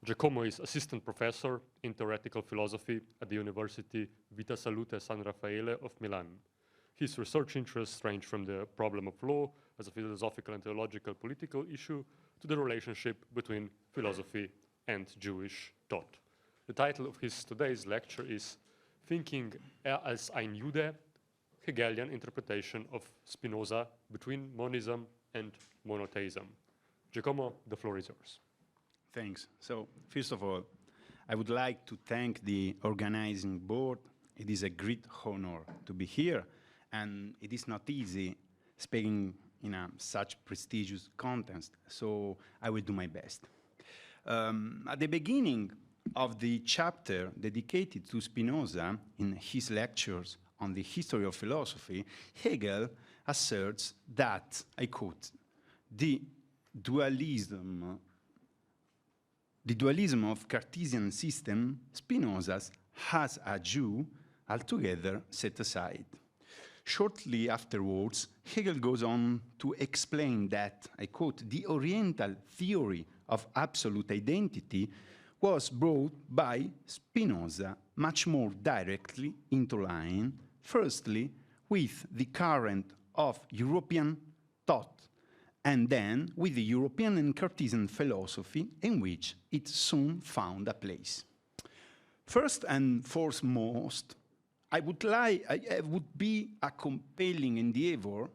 Giacomo is assistant professor in theoretical philosophy at the University Vita-Salute San Raffaele of Milan. His research interests range from the problem of law as a philosophical and theological political issue to the relationship between philosophy and Jewish thought. The title of his today's lecture is Thinking als ein Jude, Hegelian interpretation of Spinoza between monism and monotheism. Giacomo, the floor is yours. Thanks. So, first of all, I would like to thank the organizing board. It is a great honor to be here, and it is not easy speaking in such prestigious context, so I will do my best. At the beginning of the chapter dedicated to Spinoza in his lectures on the history of philosophy, Hegel asserts that, I quote, the dualism of Cartesian system, Spinoza's as a Jew, altogether set aside. Shortly afterwards, Hegel goes on to explain that, I quote, the Oriental theory of absolute identity was brought by Spinoza much more directly into line, firstly, with the current of European thought, and then with the European and Cartesian philosophy in which it soon found a place. First and foremost, it would be a compelling endeavor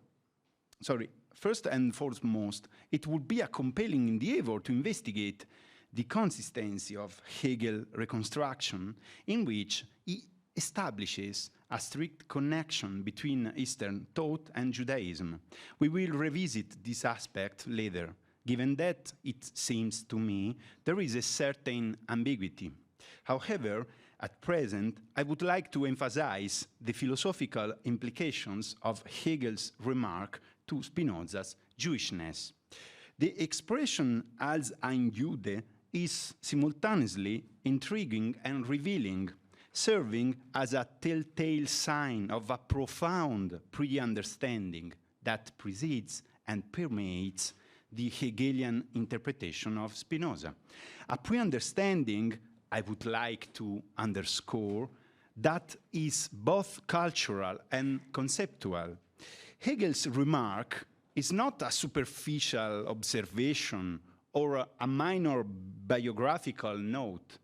to investigate the consistency of Hegel reconstruction in which he establishes a strict connection between Eastern thought and Judaism. We will revisit this aspect later, given that it seems to me there is a certain ambiguity. However, at present, I would like to emphasize the philosophical implications of Hegel's remark to Spinoza's Jewishness. The expression als ein Jude is simultaneously intriguing and revealing, serving as a telltale sign of a profound pre-understanding that precedes and permeates the Hegelian interpretation of Spinoza. A pre-understanding, I would like to underscore, that is both cultural and conceptual. Hegel's remark is not a superficial observation or a minor biographical note.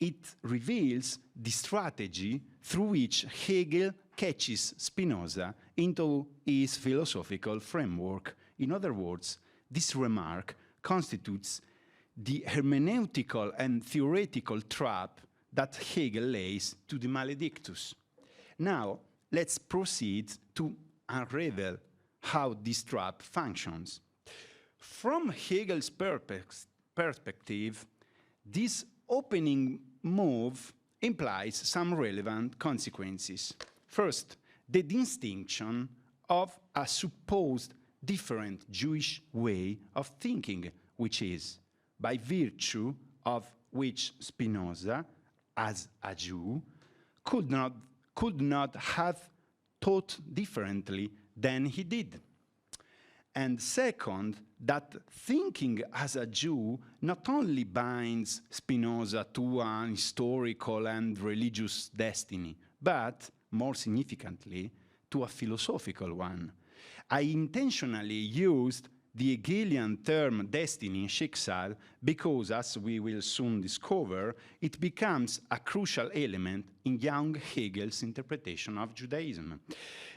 It reveals the strategy through which Hegel catches Spinoza into his philosophical framework. In other words, this remark constitutes the hermeneutical and theoretical trap that Hegel lays to the maledictus. Now, let's proceed to unravel how this trap functions. From Hegel's perspective, this opening move implies some relevant consequences. First, the distinction of a supposed different Jewish way of thinking, which is, by virtue of which Spinoza, as a Jew, could not have thought differently than he did. And second, that thinking as a Jew not only binds Spinoza to an historical and religious destiny, but, more significantly, to a philosophical one. I intentionally used the Hegelian term destiny, Schicksal, because, as we will soon discover, it becomes a crucial element in young Hegel's interpretation of Judaism.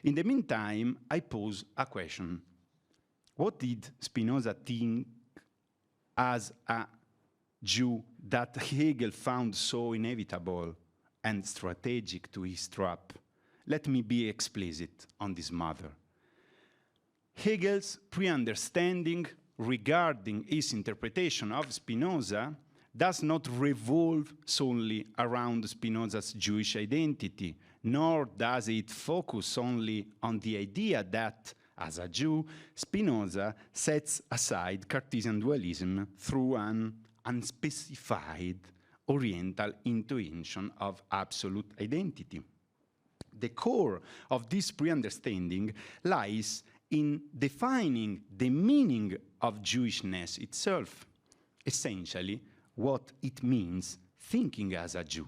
In the meantime, I pose a question. What did Spinoza think as a Jew that Hegel found so inevitable and strategic to his trap? Let me be explicit on this matter. Hegel's pre-understanding regarding his interpretation of Spinoza does not revolve solely around Spinoza's Jewish identity, nor does it focus only on the idea that, as a Jew, Spinoza sets aside Cartesian dualism through an unspecified Oriental intuition of absolute identity. The core of this pre-understanding lies in defining the meaning of Jewishness itself. Essentially, what it means thinking as a Jew.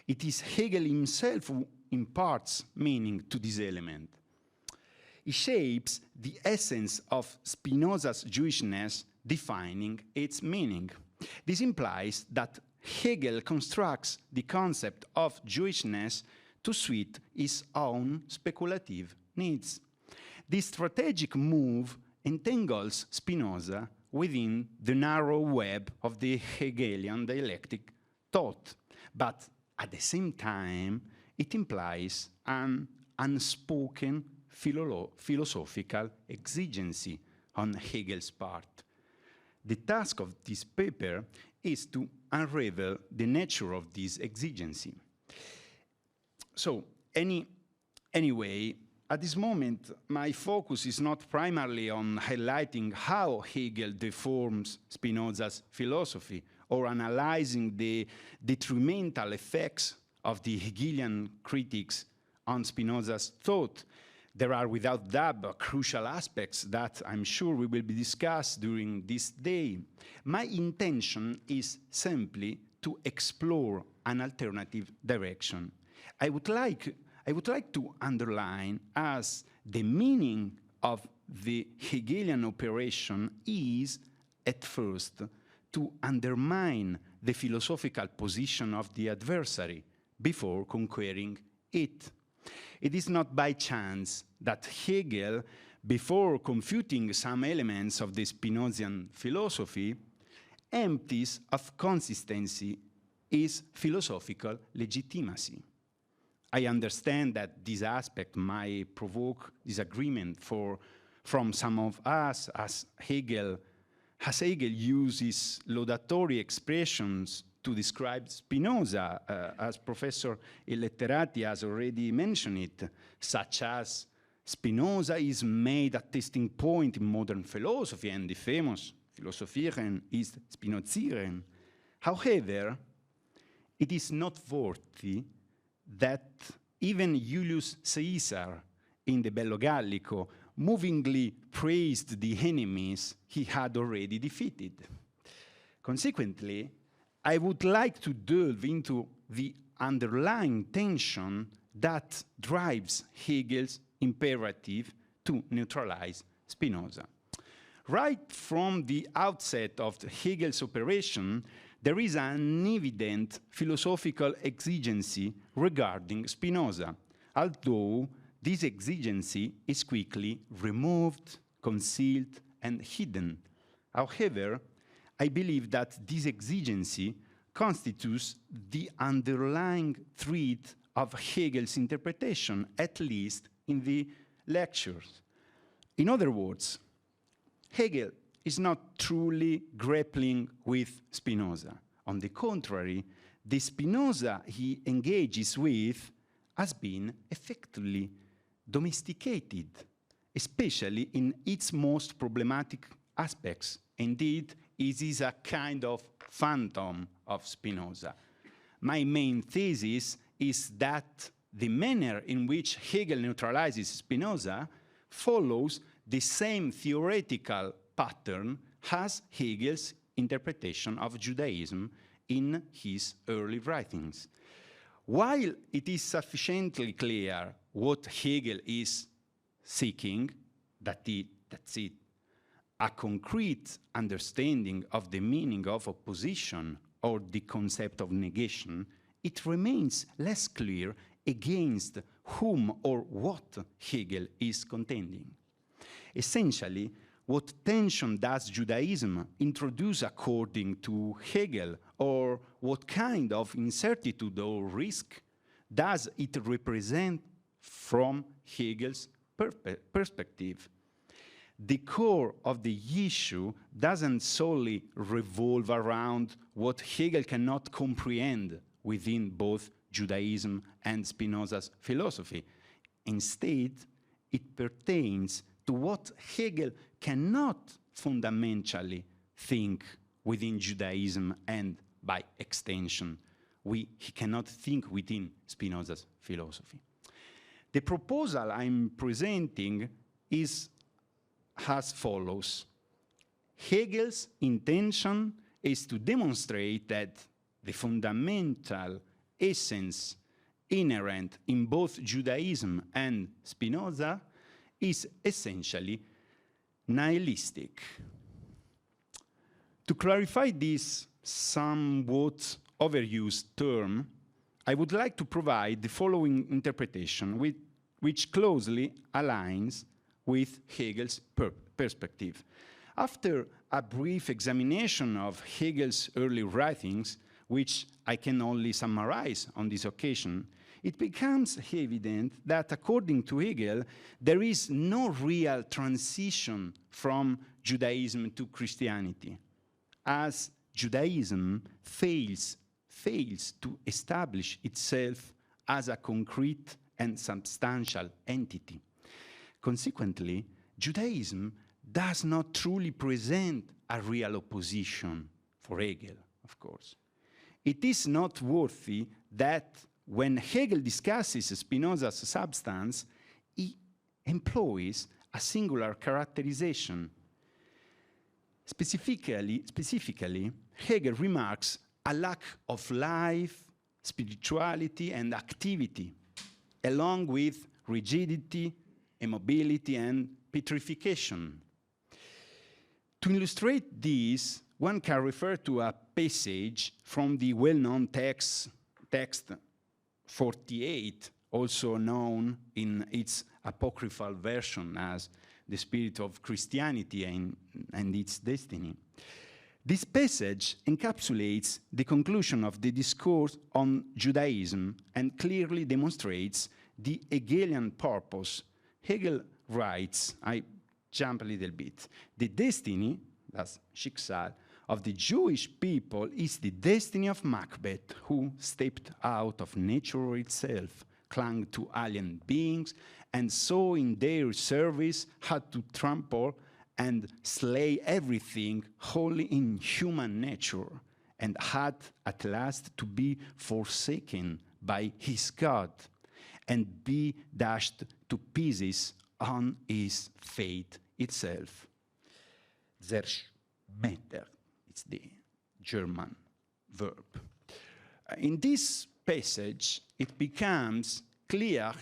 It is Hegel himself who imparts meaning to this element. He shapes the essence of Spinoza's Jewishness, defining its meaning. This implies that Hegel constructs the concept of Jewishness to suit his own speculative needs. This strategic move entangles Spinoza within the narrow web of the Hegelian dialectic thought, but at the same time, it implies an unspoken philosophical exigency on Hegel's part. The task of this paper is to unravel the nature of this exigency. So, anyway, at this moment, my focus is not primarily on highlighting how Hegel deforms Spinoza's philosophy or analyzing the detrimental effects of the Hegelian critics on Spinoza's thought. There are, without doubt, crucial aspects that I'm sure we will be discussed during this day. My intention is simply to explore an alternative direction. I would like to underline as the meaning of the Hegelian operation is, at first, to undermine the philosophical position of the adversary before conquering it. It is not by chance that Hegel, before confuting some elements of the Spinozian philosophy, empties of consistency his philosophical legitimacy. I understand that this aspect might provoke disagreement from some of us, as Hegel uses laudatory expressions to describe Spinoza, as Professor Illetterati has already mentioned it, such as Spinoza is made a testing point in modern philosophy, and the famous philosophieren ist Spinozieren. However, it is noteworthy that even Julius Caesar, in the Bello Gallico, movingly praised the enemies he had already defeated. Consequently, I would like to delve into the underlying tension that drives Hegel's imperative to neutralize Spinoza. Right from the outset of Hegel's operation, there is an evident philosophical exigency regarding Spinoza, although this exigency is quickly removed, concealed, and hidden. However, I believe that this exigency constitutes the underlying thread of Hegel's interpretation, at least in the lectures. In other words, Hegel is not truly grappling with Spinoza. On the contrary, the Spinoza he engages with has been effectively domesticated, especially in its most problematic aspects. Indeed, it is a kind of phantom of Spinoza. My main thesis is that the manner in which Hegel neutralizes Spinoza follows the same theoretical pattern as Hegel's interpretation of Judaism in his early writings. While it is sufficiently clear what Hegel is seeking, that's it, a concrete understanding of the meaning of opposition or the concept of negation, it remains less clear against whom or what Hegel is contending. Essentially, what tension does Judaism introduce according to Hegel, or what kind of incertitude or risk does it represent from Hegel's perspective? The core of the issue doesn't solely revolve around what Hegel cannot comprehend within both Judaism and Spinoza's philosophy. Instead, it pertains to what Hegel cannot fundamentally think within Judaism, and by extension, he cannot think within Spinoza's philosophy. The proposal I'm presenting is as follows. Hegel's intention is to demonstrate that the fundamental essence inherent in both Judaism and Spinoza is essentially nihilistic. To clarify this somewhat overused term, I would like to provide the following interpretation, which closely aligns with Hegel's perspective. After a brief examination of Hegel's early writings, which I can only summarize on this occasion, it becomes evident that according to Hegel, there is no real transition from Judaism to Christianity, as Judaism fails to establish itself as a concrete and substantial entity. Consequently, Judaism does not truly present a real opposition for Hegel, of course. It is noteworthy that when Hegel discusses Spinoza's substance, he employs a singular characterization. Specifically, Hegel remarks a lack of life, spirituality, and activity, along with rigidity, immobility, and petrification. To illustrate this, one can refer to a passage from the well-known text 48, also known in its apocryphal version as The Spirit of Christianity and Its Destiny. This passage encapsulates the conclusion of the discourse on Judaism and clearly demonstrates the Hegelian purpose. Hegel writes, I jump a little bit, the destiny, that's Schicksal, of the Jewish people is the destiny of Macbeth, who stepped out of nature itself, clung to alien beings, and so in their service had to trample and slay everything wholly in human nature, and had at last to be forsaken by his God and be dashed to pieces on his fate itself. Zerschmetter, it's the German verb. In this passage, it becomes clear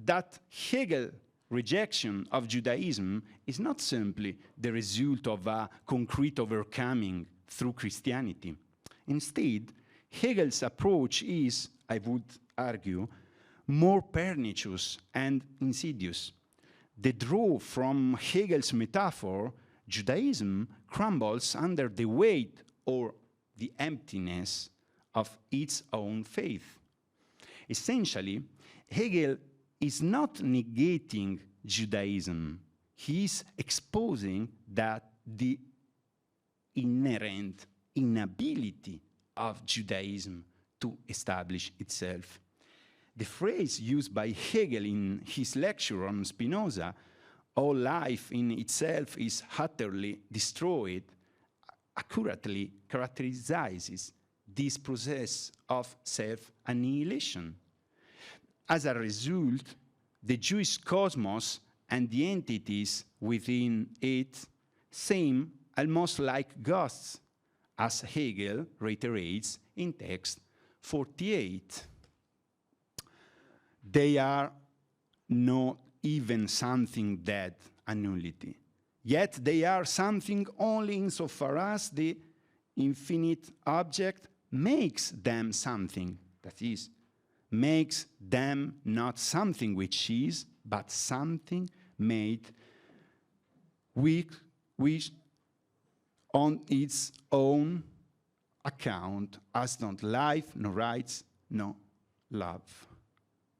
that Hegel's rejection of Judaism is not simply the result of a concrete overcoming through Christianity. Instead, Hegel's approach is, I would argue, more pernicious and insidious. The draw from Hegel's metaphor, Judaism crumbles under the weight or the emptiness of its own faith. Essentially, Hegel is not negating Judaism. He is exposing that the inherent inability of Judaism to establish itself. The phrase used by Hegel in his lecture on Spinoza, all life in itself is utterly destroyed, accurately characterizes this process of self-annihilation. As a result, the Jewish cosmos and the entities within it seem almost like ghosts, as Hegel reiterates in text 48. They are not even something dead, a nullity. Yet they are something only insofar as the infinite object makes them something, that is, makes them not something which is, but something made which on its own account has not life, no rights, no love.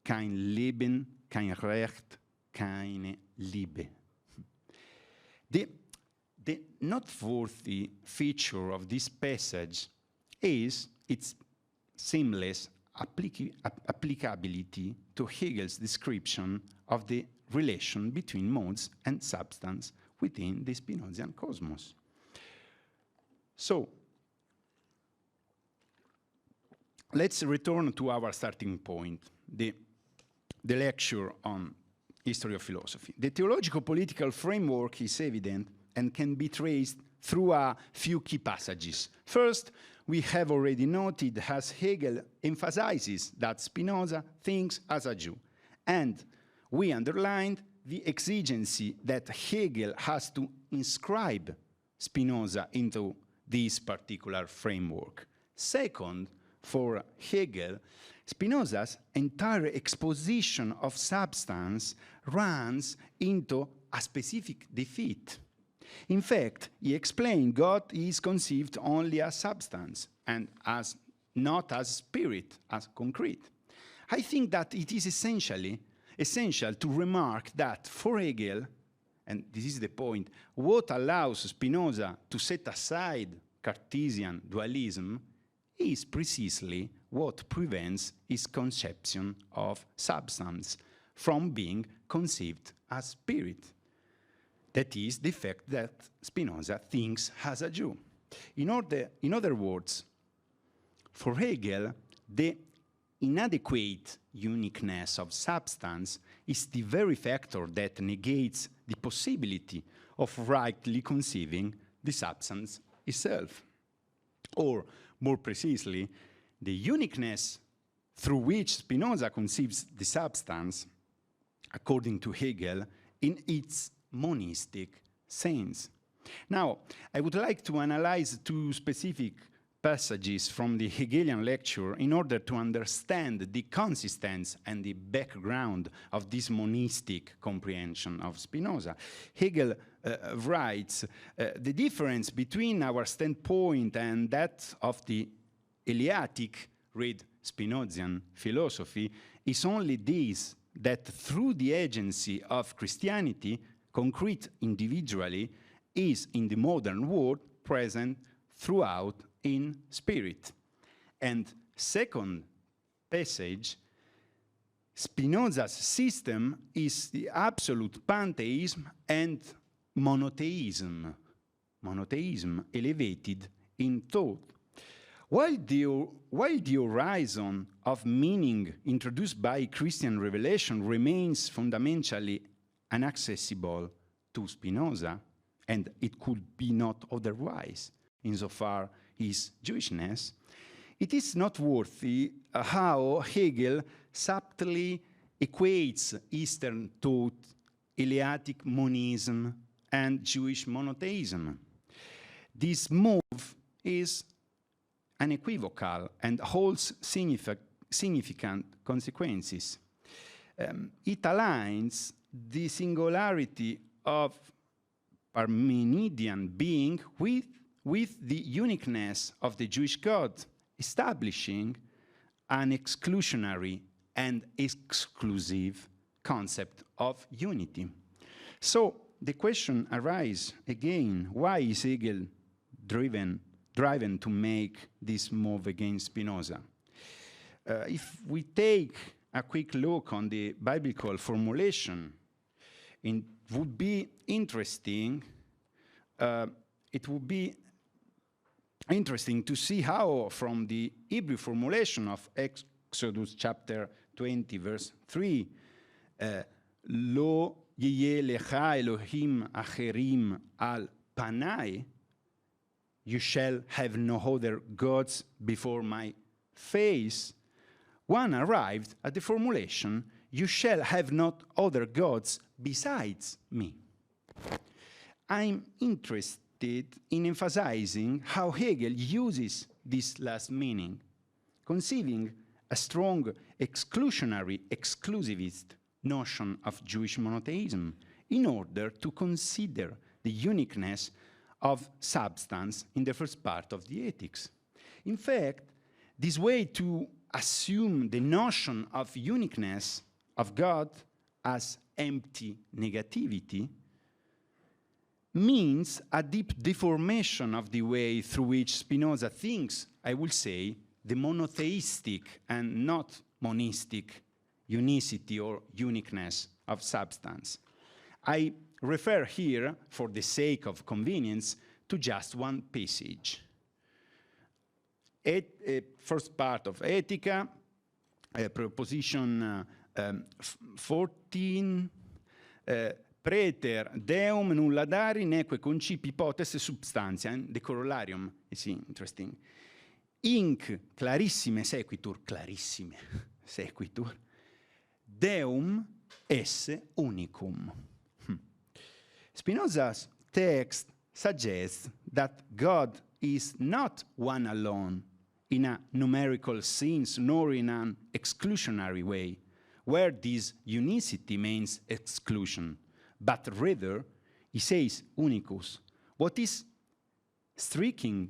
Kein Leben, kein Recht, keine Liebe. The noteworthy feature of this passage is its seamless applicability to Hegel's description of the relation between modes and substance within the Spinozian cosmos. So, let's return to our starting point, the lecture on history of philosophy. The theological-political framework is evident and can be traced through a few key passages. First, we have already noted as Hegel emphasizes that Spinoza thinks as a Jew, and we underlined the exigency that Hegel has to inscribe Spinoza into this particular framework. Second, for Hegel, Spinoza's entire exposition of substance runs into a specific defeat. In fact, he explained God is conceived only as substance and not as spirit, as concrete. I think that it is essential to remark that for Hegel, and this is the point, what allows Spinoza to set aside Cartesian dualism is precisely what prevents his conception of substance from being conceived as spirit. That is the fact that Spinoza thinks as a Jew. In other words, for Hegel, the inadequate uniqueness of substance is the very factor that negates the possibility of rightly conceiving the substance itself. Or, more precisely, the uniqueness through which Spinoza conceives the substance, according to Hegel, in its monistic sense. Now, I would like to analyze two specific passages from the Hegelian lecture in order to understand the consistency and the background of this monistic comprehension of Spinoza. Hegel writes, the difference between our standpoint and that of the Eleatic, read Spinozian philosophy, is only this, that through the agency of Christianity, concrete individually is in the modern world present throughout in spirit. And second passage, Spinoza's system is the absolute pantheism and monotheism, monotheism elevated in thought. While the horizon of meaning introduced by Christian revelation remains fundamentally inaccessible to Spinoza, and it could be not otherwise insofar his Jewishness, it is noteworthy how Hegel subtly equates Eastern thought, Eleatic monism, and Jewish monotheism. This move is unequivocal and holds significant consequences. It aligns the singularity of Parmenidean being with the uniqueness of the Jewish God, establishing an exclusionary and exclusive concept of unity. So the question arises again, why is Hegel driven to make this move against Spinoza? If we take a quick look on the biblical formulation, it would be interesting to see how from the Hebrew formulation of Exodus chapter 20 verse 3, Lo yeh lecha Elohim acherim al panai, you shall have no other gods before my face, one arrived at the formulation, you shall have not other gods besides me. I'm interested in emphasizing how Hegel uses this last meaning, conceiving a strong exclusionary, exclusivist notion of Jewish monotheism in order to consider the uniqueness of substance in the first part of the Ethics. In fact, this way to assume the notion of uniqueness of God as empty negativity means a deep deformation of the way through which Spinoza thinks, I will say, the monotheistic and not monistic unicity or uniqueness of substance. I refer here, for the sake of convenience, to just one passage. First part of Ethica, proposition 14, Praeter deum nulla dari, neque concipi potest substantia, the corollarium, you see, interesting. Inc clarissime sequitur, deum esse unicum. Spinoza's text suggests that God is not one alone in a numerical sense, nor in an exclusionary way, where this unicity means exclusion, but rather, he says, unicus. What is striking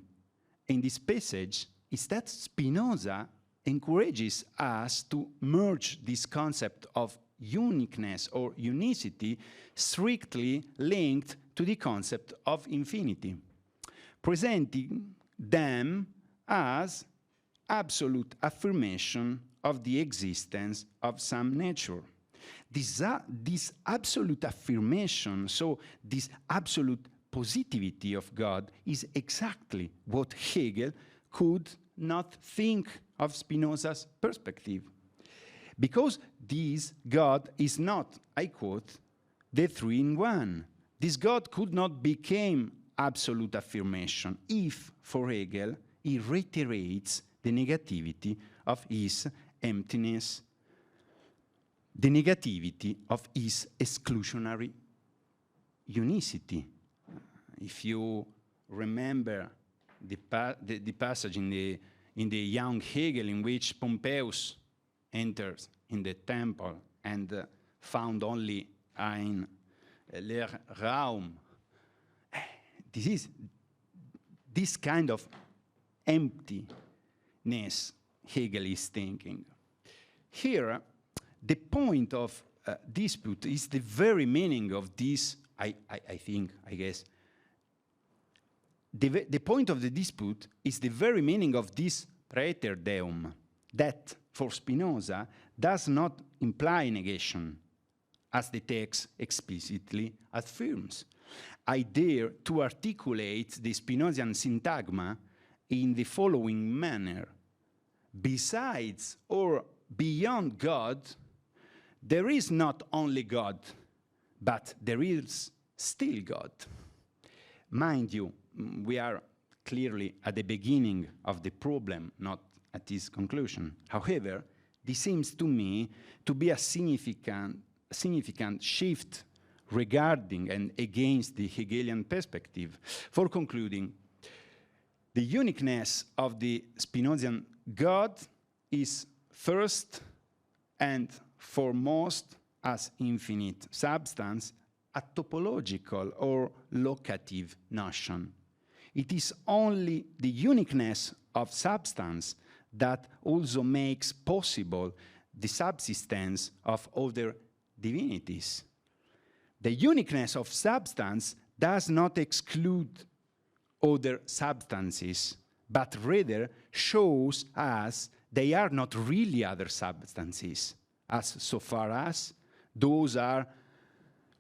in this passage is that Spinoza encourages us to merge this concept of uniqueness or unicity strictly linked to the concept of infinity, presenting them as absolute affirmation of the existence of some nature. This absolute affirmation, so this absolute positivity of God, is exactly what Hegel could not think of Spinoza's perspective. Because this God is not, I quote, the three-in-one. This God could not become absolute affirmation if, for Hegel, he reiterates the negativity of his emptiness, the negativity of his exclusionary unicity. If you remember the passage in the young Hegel in which Pompeius enters in the temple and found only ein leer Raum. This is this kind of emptiness Hegel is thinking. Here, the point of dispute is the very meaning of this, I guess. The point of the dispute is the very meaning of this praeter deum, that for Spinoza does not imply negation, as the text explicitly affirms. I dare to articulate the Spinozian syntagma in the following manner. Besides or beyond God, there is not only God, but there is still God. Mind you, we are clearly at the beginning of the problem, not at its conclusion. However, this seems to me to be a significant shift regarding and against the Hegelian perspective. For concluding, the uniqueness of the Spinozian God is first and foremost as infinite substance, a topological or locative notion. It is only the uniqueness of substance that also makes possible the subsistence of other divinities. The uniqueness of substance does not exclude other substances, but rather shows us they are not really other substances, as so far as those are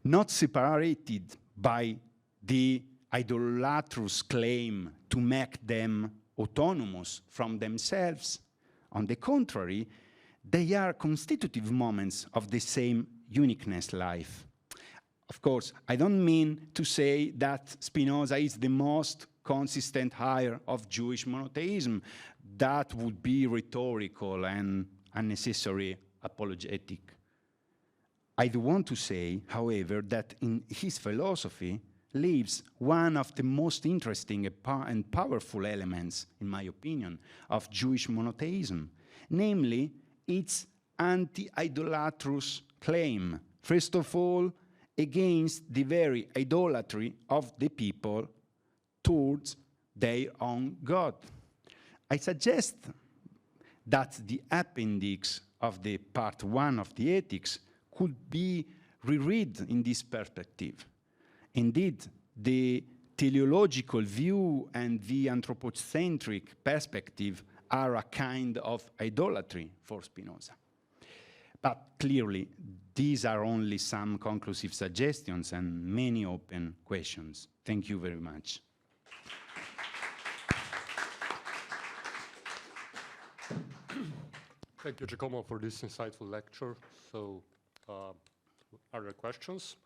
not separated by the idolatrous claim to make them autonomous from themselves. On the contrary, they are constitutive moments of the same uniqueness life. Of course, I don't mean to say that Spinoza is the most consistent hire of Jewish monotheism. That would be rhetorical and unnecessary apologetic. I do want to say, however, that in his philosophy lives one of the most interesting and powerful elements, in my opinion, of Jewish monotheism, namely its anti-idolatrous claim, first of all, against the very idolatry of the people towards their own God. I suggest that the appendix of the part 1 of the Ethics could be reread in this perspective. Indeed, the teleological view and the anthropocentric perspective are a kind of idolatry for Spinoza. But clearly, these are only some conclusive suggestions and many open questions. Thank you very much. Thank you, Giacomo, for this insightful lecture. So, are there questions?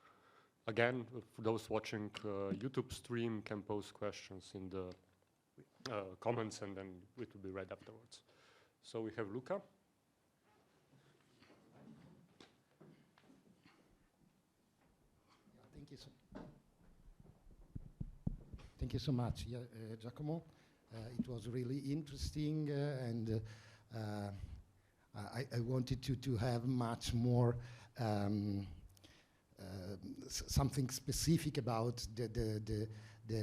again, for those watching YouTube stream, can pose questions in the comments, and then it will be read afterwards. So we have Luca. Thank you so much, Giacomo. It was really interesting, and I wanted to have much more something specific about the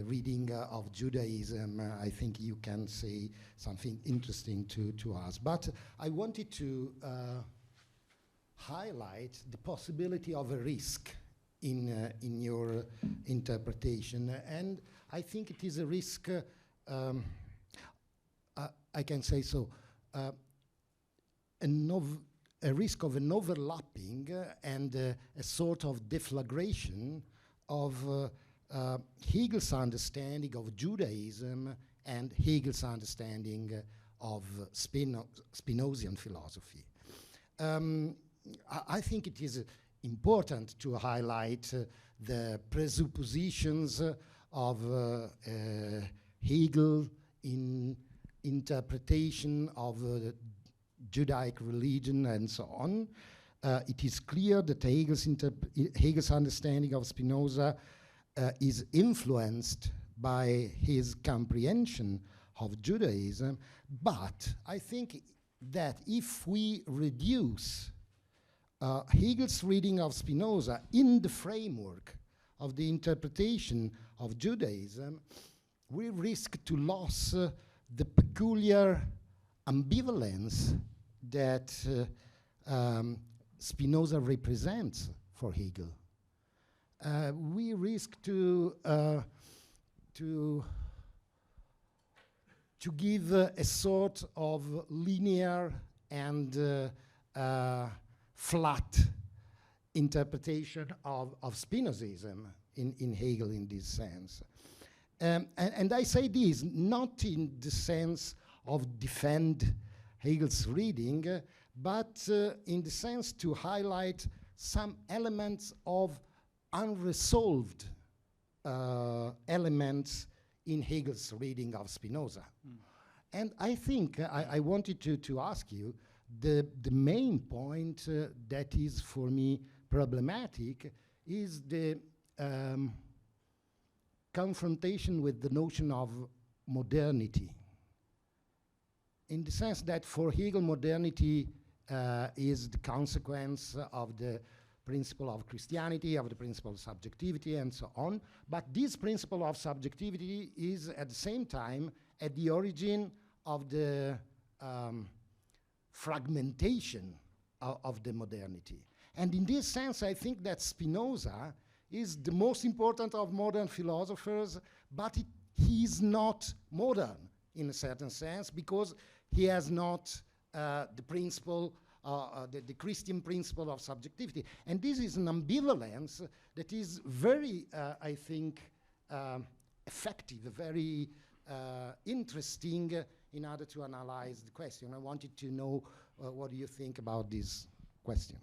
reading of Judaism. I think you can say something interesting to us. But I wanted to highlight the possibility of a risk in your interpretation, and I think it is a risk. I can say so. A risk of an overlapping and a sort of deflagration of Hegel's understanding of Judaism and Hegel's understanding of Spinozian philosophy. I think it is important to highlight the presuppositions of Hegel in interpretation of Judaic religion and so on. It is clear that Hegel's understanding of Spinoza is influenced by his comprehension of Judaism, but I think that if we reduce Hegel's reading of Spinoza in the framework of the interpretation of Judaism, we risk to lose the peculiar ambivalence that Spinoza represents for Hegel. We risk to give a sort of linear and flat interpretation of Spinozism in Hegel in this sense. And I say this not in the sense of defend Hegel's reading, but in the sense to highlight some elements of unresolved elements in Hegel's reading of Spinoza. And I think I wanted to ask you, the main point that is for me problematic is the confrontation with the notion of modernity. In the sense that for Hegel, modernity is the consequence of the principle of Christianity, of the principle of subjectivity, and so on. But this principle of subjectivity is at the same time at the origin of the fragmentation of the modernity. And in this sense, I think that Spinoza is the most important of modern philosophers, but he is not modern in a certain sense, because he has not the principle, the Christian principle of subjectivity. And this is an ambivalence that is very, I think, effective, very interesting in order to analyze the question. I wanted to know what do you think about this question.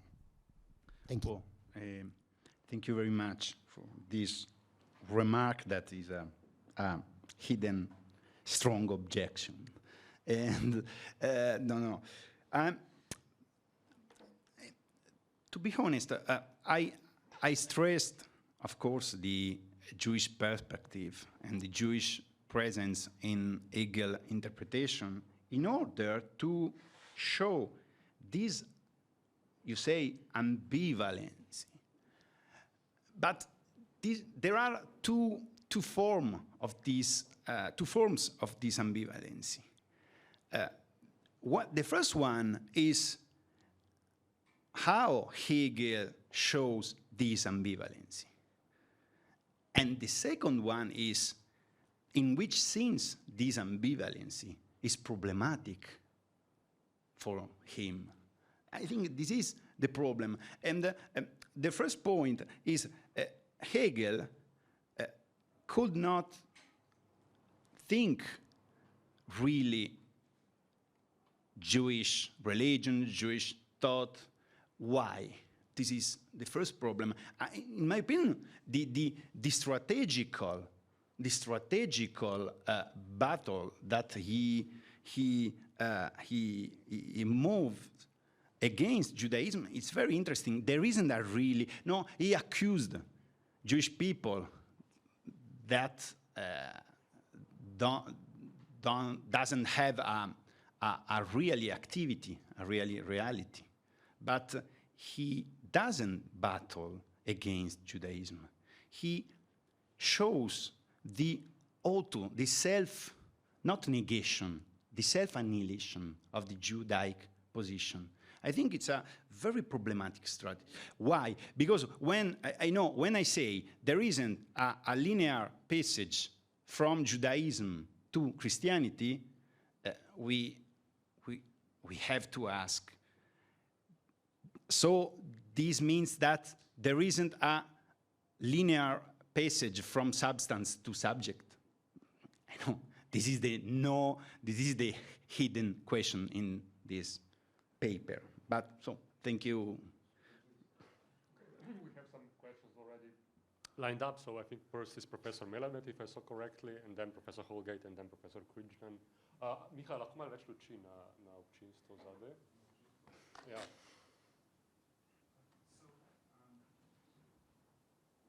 Thank you. Thank you very much for this remark that is a hidden strong objection. And to be honest, I stressed, of course, the Jewish perspective and the Jewish presence in Hegel interpretation in order to show this, you say, ambivalence. But there are two forms of this ambivalence. The first one is how Hegel shows this ambivalence. And the second one is in which sense this ambivalence is problematic for him. I think this is the problem. And the first point is Hegel could not think really Jewish religion, Jewish thought. Why? this is the first problem. In my opinion, the strategical battle that he moved against Judaism, it's very interesting. There isn't a really, no, he accused Jewish people that doesn't have a really activity, a really reality. But he doesn't battle against Judaism. He shows the auto, the self, not negation, the self-annihilation of the Judaic position. I think it's a very problematic strategy. Why? Because when I say there isn't a linear passage from Judaism to Christianity, we have to ask. So this means that there isn't a linear passage from substance to subject. I know this is the hidden question in this paper. But so thank you. We have some questions already lined up. So I think first is Professor Milan, if I saw correctly, and then Professor Holgate, and then Professor Kridjan. Michael, ako malo več luči na občinstvo zadaj. Ja.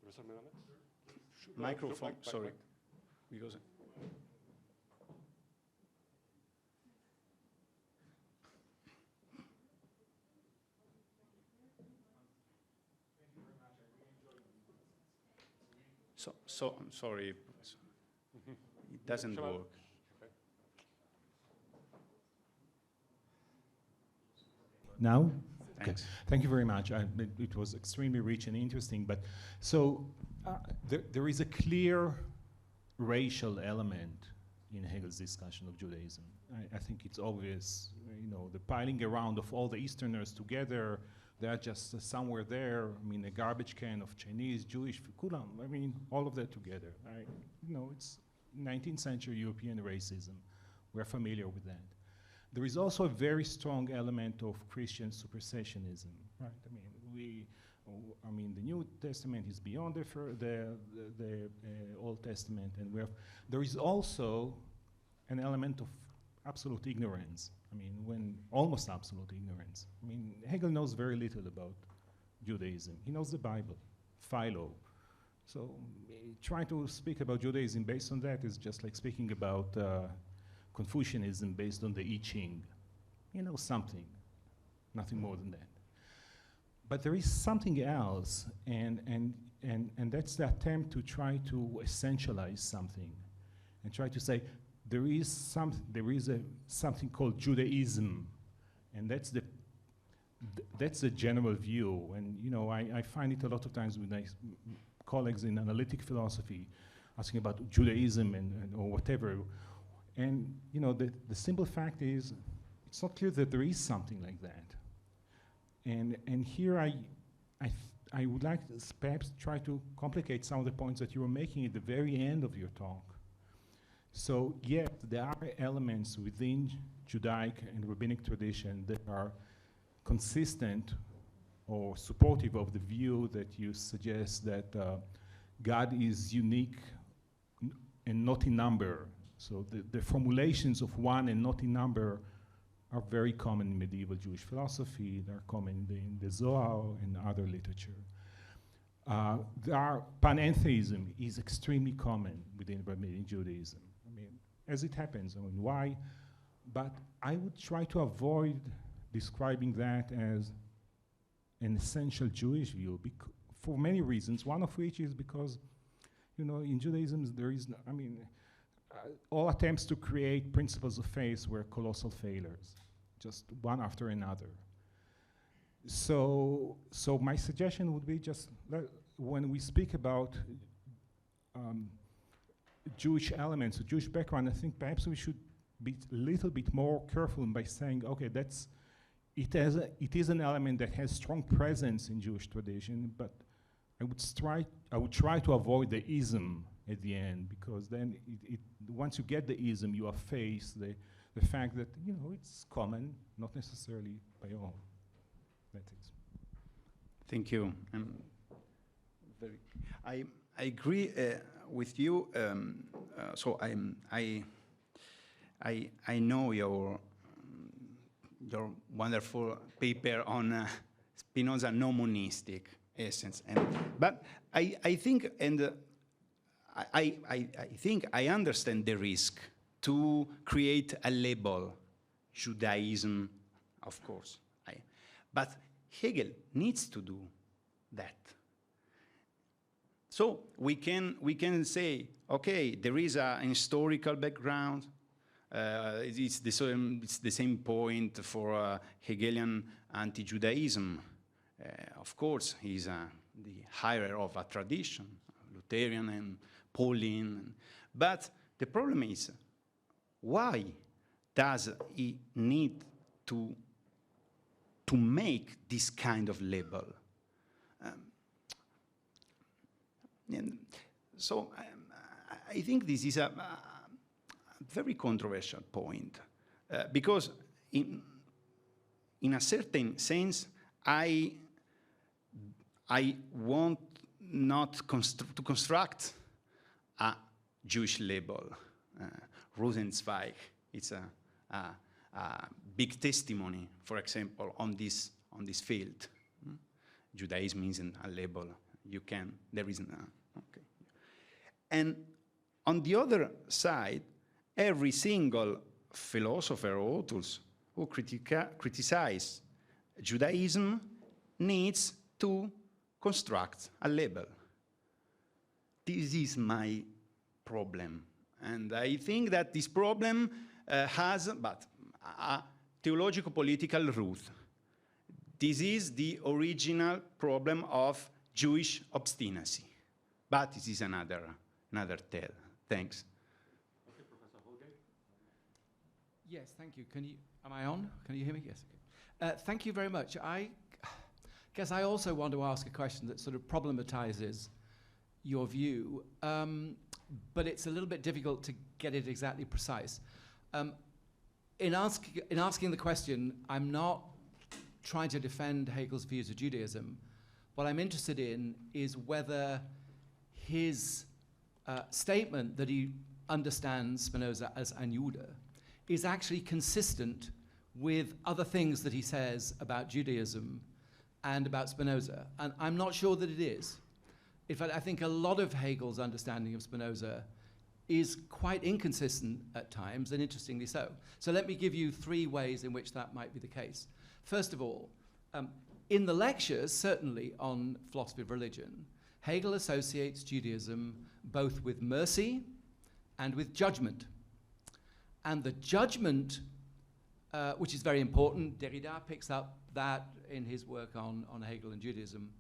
Professor Milan? Microphone, sorry. Because So I'm sorry, it doesn't work. Now? Thanks. Okay. Thank you very much. It was extremely rich and interesting. But so there is a clear racial element in Hegel's discussion of Judaism. I think it's obvious, the piling around of all the Easterners together. They're just somewhere there. I mean, a garbage can of Chinese, Jewish, Kulam. I mean, all of that together. It's 19th century European racism. We're familiar with that. There is also a very strong element of Christian supersessionism, right? I mean, the New Testament is beyond the Old Testament, and there is also an element of absolute ignorance. I mean, almost absolute ignorance. I mean, Hegel knows very little about Judaism. He knows the Bible, Philo. So trying to speak about Judaism based on that is just like speaking about Confucianism based on the I Ching. Something, nothing more than that. But there is something else, and that's the attempt to try to essentialize something and try to say, there is something called Judaism, and that's the general view. And I find it a lot of times with my colleagues in analytic philosophy, asking about Judaism or whatever. And the simple fact is, it's not clear that there is something like that. And here I would like to perhaps try to complicate some of the points that you were making at the very end of your talk. So, yes, there are elements within Judaic and rabbinic tradition that are consistent or supportive of the view that you suggest that God is unique and not in number. So the formulations of one and not in number are very common in medieval Jewish philosophy. They're common in the Zohar and other literature. Panentheism is extremely common within rabbinic Judaism. As it happens, why? But I would try to avoid describing that as an essential Jewish view for many reasons, one of which is because, in Judaism there is, all attempts to create principles of faith were colossal failures, just one after another. So my suggestion would be just, when we speak about Jewish elements, or Jewish background, I think perhaps we should be a little bit more careful by saying, okay, it is an element that has strong presence in Jewish tradition, but I would try to avoid the ism at the end, because then once you get the ism, you are faced the fact that it's common, not necessarily by all. That's it. Thank you. I agree with you. So I know your wonderful paper on Spinoza no monistic essence, but I think I think I understand the risk to create a label, Judaism, of course. But Hegel needs to do that. So we can say, okay, there is an historical background. It's the same point for Hegelian anti-Judaism. Of course, he's the higher of a tradition, Lutheran and Pauline. But the problem is, why does he need to make this kind of label? And so I think this is a very controversial point, because in a certain sense, I want not to construct a Jewish label. Rosenzweig, it's a big testimony, for example, on this field. Judaism isn't a label. There isn't a, okay. And on the other side, every single philosopher or authors who criticize Judaism needs to construct a label. This is my problem. And I think that this problem has a theological-political root. This is the original problem of Jewish obstinacy. But this is another tale. Thanks. Okay, Professor Holgate. Yes, thank you. Am I on? Can you hear me? Yes. Okay. Thank you very much. I guess I also want to ask a question that sort of problematizes your view, but it's a little bit difficult to get it exactly precise. In asking the question, I'm not trying to defend Hegel's views of Judaism. What I'm interested in is whether his statement that he understands Spinoza as ein Jude is actually consistent with other things that he says about Judaism and about Spinoza. And I'm not sure that it is. In fact, I think a lot of Hegel's understanding of Spinoza is quite inconsistent at times, and interestingly so. So let me give you 3 ways in which that might be the case. First of all, in the lectures, certainly on philosophy of religion, Hegel associates Judaism both with mercy and with judgment. And the judgment, which is very important, Derrida picks up that in his work on Hegel and Judaism,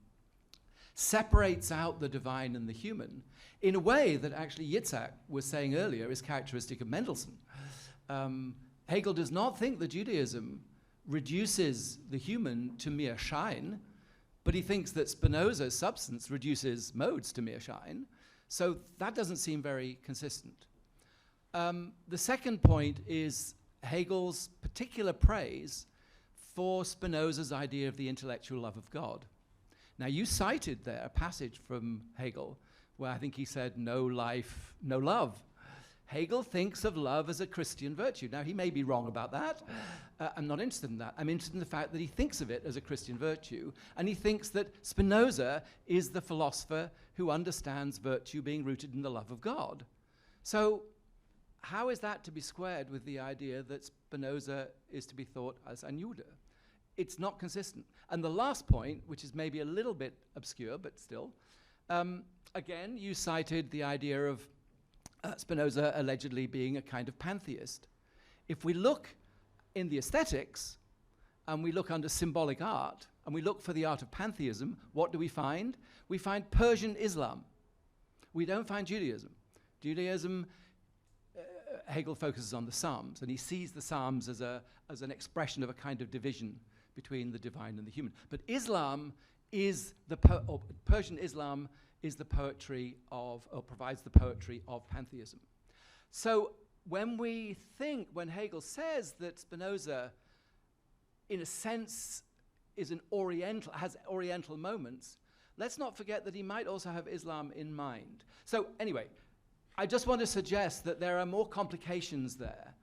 separates out the divine and the human in a way that actually Yitzhak was saying earlier is characteristic of Mendelssohn. Hegel does not think that Judaism reduces the human to mere shine, but he thinks that Spinoza's substance reduces modes to mere shine. So that doesn't seem very consistent. The second point is Hegel's particular praise for Spinoza's idea of the intellectual love of God. Now, you cited there a passage from Hegel where I think he said, no life, no love. Hegel thinks of love as a Christian virtue. Now, he may be wrong about that. I'm not interested in that. I'm interested in the fact that he thinks of it as a Christian virtue, and he thinks that Spinoza is the philosopher who understands virtue being rooted in the love of God. So how is that to be squared with the idea that Spinoza is to be thought as ein Jude? It's not consistent. And the last point, which is maybe a little bit obscure, but still, again, you cited the idea of Spinoza allegedly being a kind of pantheist. If we look in the aesthetics, and we look under symbolic art, and we look for the art of pantheism, what do we find? We find Persian Islam. We don't find Judaism. Judaism, Hegel focuses on the Psalms, and he sees the Psalms as an expression of a kind of division between the divine and the human. But Islam is Persian Islam is the poetry of, or provides the poetry of pantheism. So when Hegel says that Spinoza, in a sense, is an Oriental, has Oriental moments, let's not forget that he might also have Islam in mind. So anyway, I just want to suggest that there are more complications there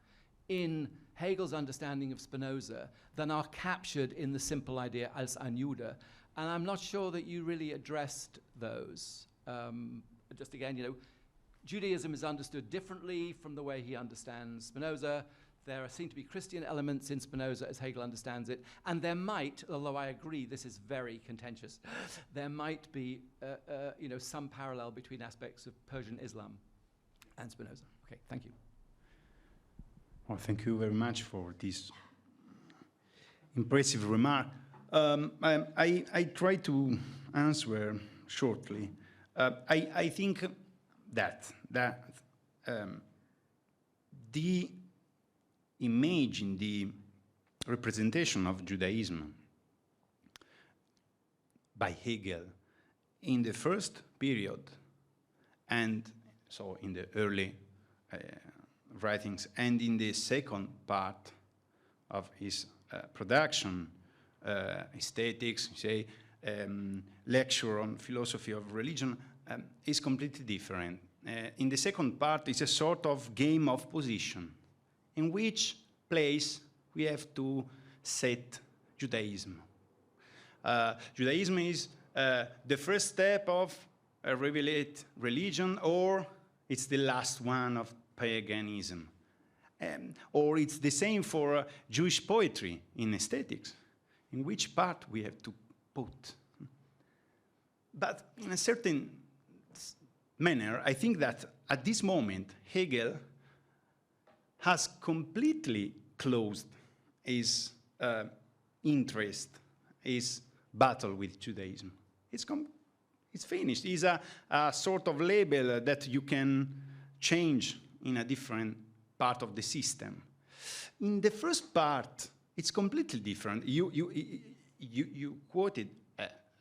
in Hegel's understanding of Spinoza than are captured in the simple idea als ein Jude, and I'm not sure that you really addressed those. Just again, you know, Judaism is understood differently from the way he understands Spinoza. There seem to be Christian elements in Spinoza as Hegel understands it, and there might, although I agree this is very contentious, there might be you know, some parallel between aspects of Persian Islam and Spinoza. Okay, thank you. Well, thank you very much for this impressive remark. I try to answer shortly. I think that the image in the representation of Judaism by Hegel in the first period, and so in the early writings, and in the second part of his production, aesthetics, say, lecture on philosophy of religion, is completely different. In the second part, it's a sort of game of position, in which place we have to set Judaism. Judaism is the first step of a revealed religion, or it's the last one of paganism. Or it's the same for Jewish poetry in aesthetics, in which part we have to put. But in a certain manner, I think that at this moment, Hegel has completely closed his interest, his battle with Judaism. It's finished. It's a sort of label that you can change in a different part of the system. In the first part, it's completely different. You quoted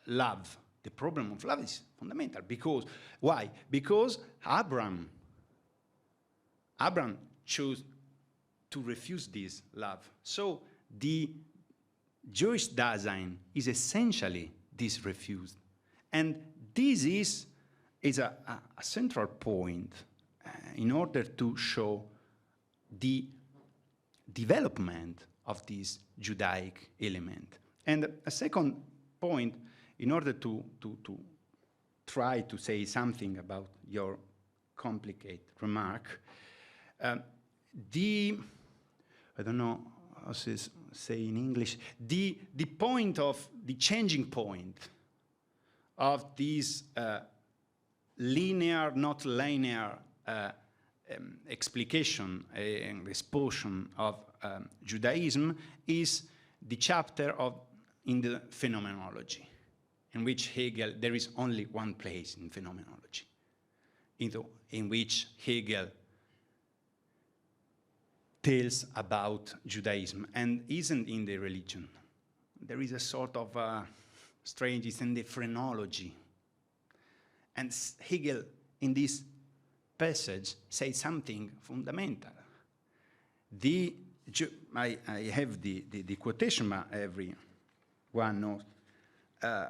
love. The problem of love is fundamental. Because, why? Because Abraham chose to refuse this love. So the Jewish design is essentially this refuse. And this is a central point in order to show the development of this Judaic element. And a second point, in order to try to say something about your complicated remark, I don't know how to say in English, the point of, the changing point of this linear, not linear explication and exposition of Judaism is the chapter in the phenomenology, in which Hegel, there is only one place in phenomenology, in which Hegel tells about Judaism, and isn't in the religion. There is a sort of strange, it's in the phrenology. And Hegel, in this passage, says something fundamental. I have the quotation, but everyone knows.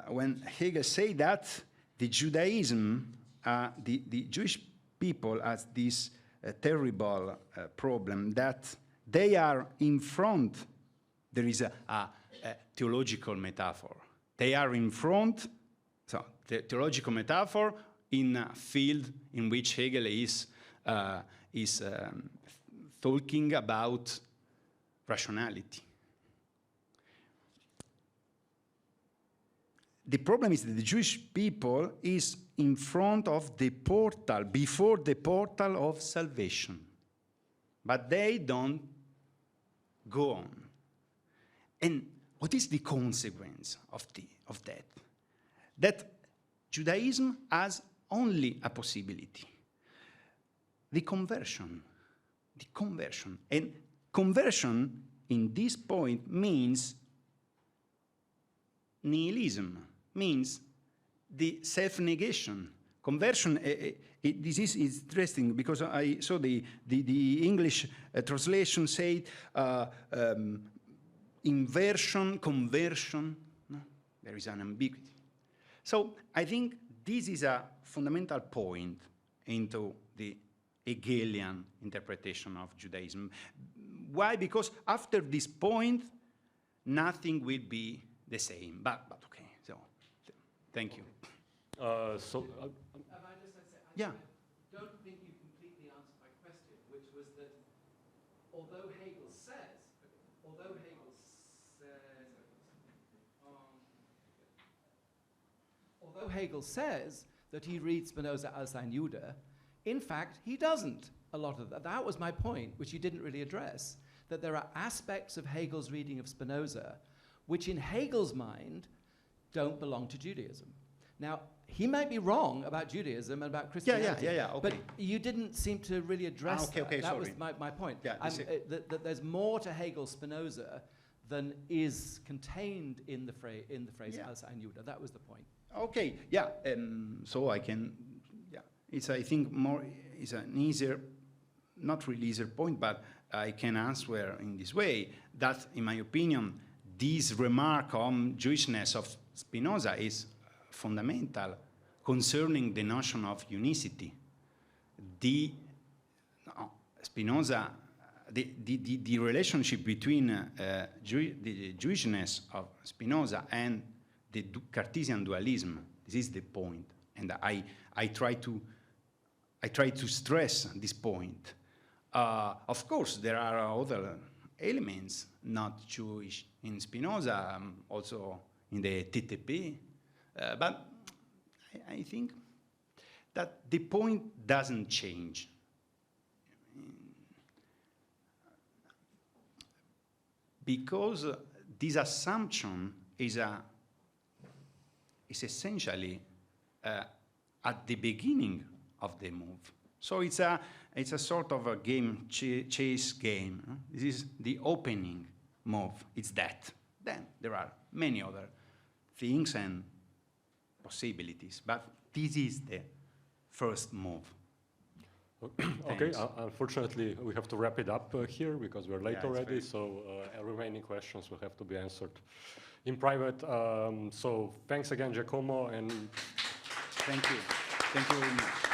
When Hegel say that the Judaism, the Jewish people has this terrible problem that they are in front. There is a theological metaphor. They are in front, so the theological metaphor in a field in which Hegel is talking about rationality. The problem is that the Jewish people is in front of the portal, before the portal of salvation. But they don't go on. And what is the consequence of that? That Judaism has only a possibility. The conversion. And conversion in this point means nihilism, means the self-negation. Conversion, this is interesting because I saw the English translation said inversion, conversion. there is an ambiguity. So I think this is a fundamental point into the Hegelian interpretation of Judaism. Why? Because after this point, nothing will be the same. But okay, so thank you. So, I just say, Yeah. I don't think you completely answered my question, which was that although Hegel says that he reads Spinoza als ein Jude, in fact, he doesn't a lot of that. That was my point, which you didn't really address, that there are aspects of Hegel's reading of Spinoza which in Hegel's mind don't belong to Judaism. Now, he might be wrong about Judaism and about Christianity, okay. but you didn't seem to really address that. Okay, that was sorry. my point. Yeah, that there's more to Hegel's Spinoza than is contained in the phrase als ein Jude. That was the point. Okay, yeah, so I can, it's, I think, it's an easier, not really easier point, but I can answer in this way, that, in my opinion, this remark on Jewishness of Spinoza is fundamental concerning the notion of unicity. Spinoza, the relationship between the Jewishness of Spinoza and the Cartesian dualism, this is the point, and I try to stress this point. Of course, there are other elements not Jewish in Spinoza, also in the TTP, but I think that the point doesn't change. Because this assumption is essentially at the beginning of the move. So it's a sort of a game, chase game. This is the opening move. It's that. Then there are many other things and possibilities, but this is the first move. Okay, unfortunately, we have to wrap it up here because we're late already, so remaining questions will have to be answered in private. So thanks again, Giacomo, and thank you. Thank you very much.